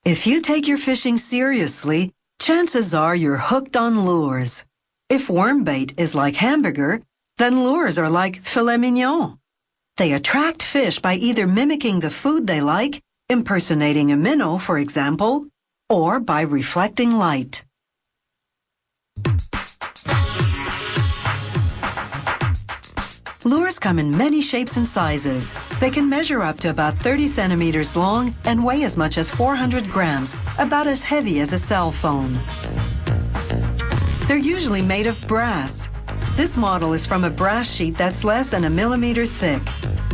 If you take your fishing seriously, chances are you're hooked on lures. If worm bait is like hamburger, then lures are like filet mignon. They attract fish by either mimicking the food they like, impersonating a minnow, for example, or by reflecting light. Lures come in many shapes and sizes. They can measure up to about 30 centimeters long and weigh as much as 400 grams, about as heavy as a cell phone. They're usually made of brass. This model is from a brass sheet that's less than a millimeter thick.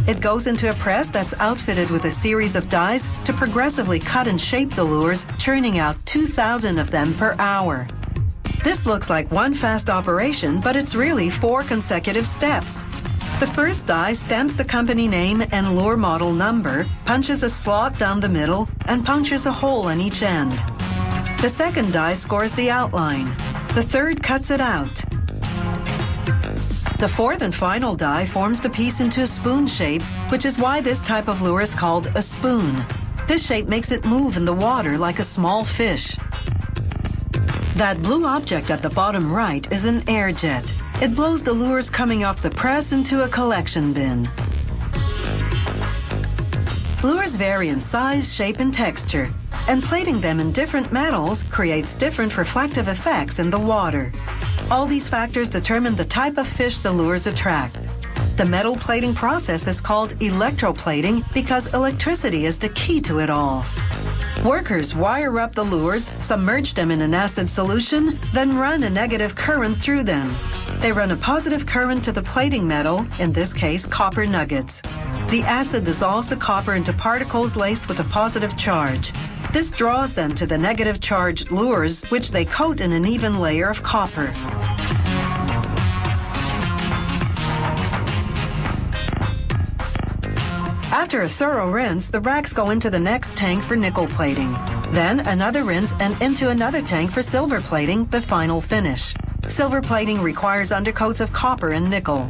It goes into a press that's outfitted with a series of dies to progressively cut and shape the lures, churning out 2,000 of them per hour. This looks like one fast operation, but it's really 4 consecutive steps. The first die stamps the company name and lure model number, punches a slot down the middle, and punctures a hole on each end. The second die scores the outline. The third cuts it out. The fourth and final die forms the piece into a spoon shape, which is why this type of lure is called a spoon. This shape makes it move in the water like a small fish. That blue object at the bottom right is an air jet. It blows the lures coming off the press into a collection bin. Lures vary in size, shape, and texture, and plating them in different metals creates different reflective effects in the water. All these factors determine the type of fish the lures attract. The metal plating process is called electroplating because electricity is the key to it all. Workers wire up the lures, submerge them in an acid solution, then run a negative current through them. They run a positive current to the plating metal, in this case copper nuggets. The acid dissolves the copper into particles laced with a positive charge. This draws them to the negative charged lures, which they coat in an even layer of copper. After a thorough rinse, the racks go into the next tank for nickel plating. Then another rinse and into another tank for silver plating, the final finish. Silver plating requires undercoats of copper and nickel.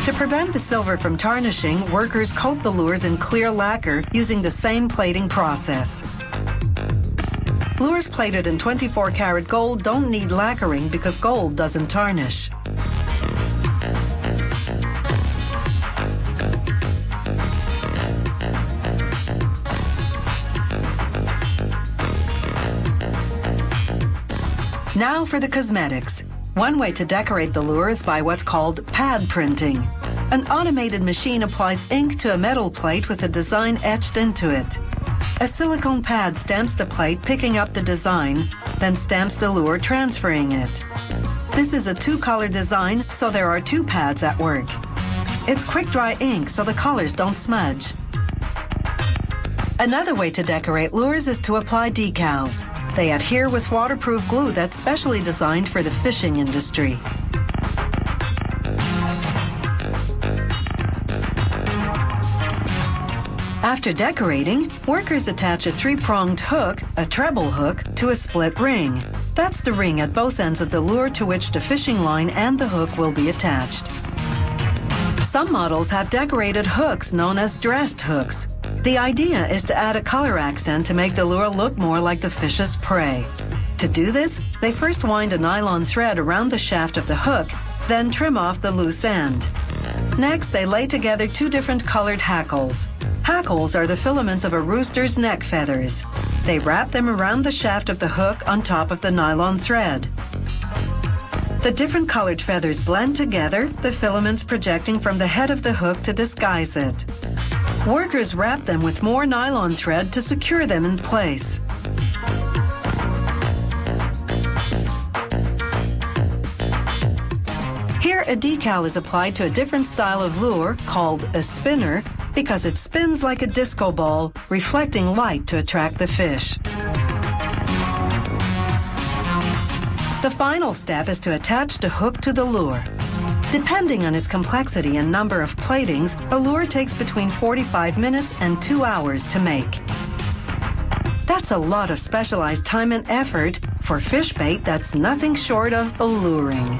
To prevent the silver from tarnishing, workers coat the lures in clear lacquer using the same plating process. Lures plated in 24-karat gold don't need lacquering because gold doesn't tarnish. Now for the cosmetics. One way to decorate the lure is by what's called pad printing. An automated machine applies ink to a metal plate with a design etched into it. A silicone pad stamps the plate, picking up the design, then stamps the lure, transferring it. This is a 2-color design, so there are 2 pads at work. It's quick-dry ink, so the colors don't smudge. Another way to decorate lures is to apply decals. They adhere with waterproof glue that's specially designed for the fishing industry. After decorating, workers attach a 3-pronged hook, a treble hook, to a split ring. That's the ring at both ends of the lure to which the fishing line and the hook will be attached. Some models have decorated hooks known as dressed hooks. The idea is to add a color accent to make the lure look more like the fish's prey. To do this, they first wind a nylon thread around the shaft of the hook, then trim off the loose end. Next, they lay together 2 different colored hackles. Hackles are the filaments of a rooster's neck feathers. They wrap them around the shaft of the hook on top of the nylon thread. The different colored feathers blend together, the filaments projecting from the head of the hook to disguise it. Workers wrap them with more nylon thread to secure them in place. Here, a decal is applied to a different style of lure, called a spinner, because it spins like a disco ball, reflecting light to attract the fish. The final step is to attach the hook to the lure. Depending on its complexity and number of platings, a lure takes between 45 minutes and 2 hours to make. That's a lot of specialized time and effort for fish bait that's nothing short of alluring.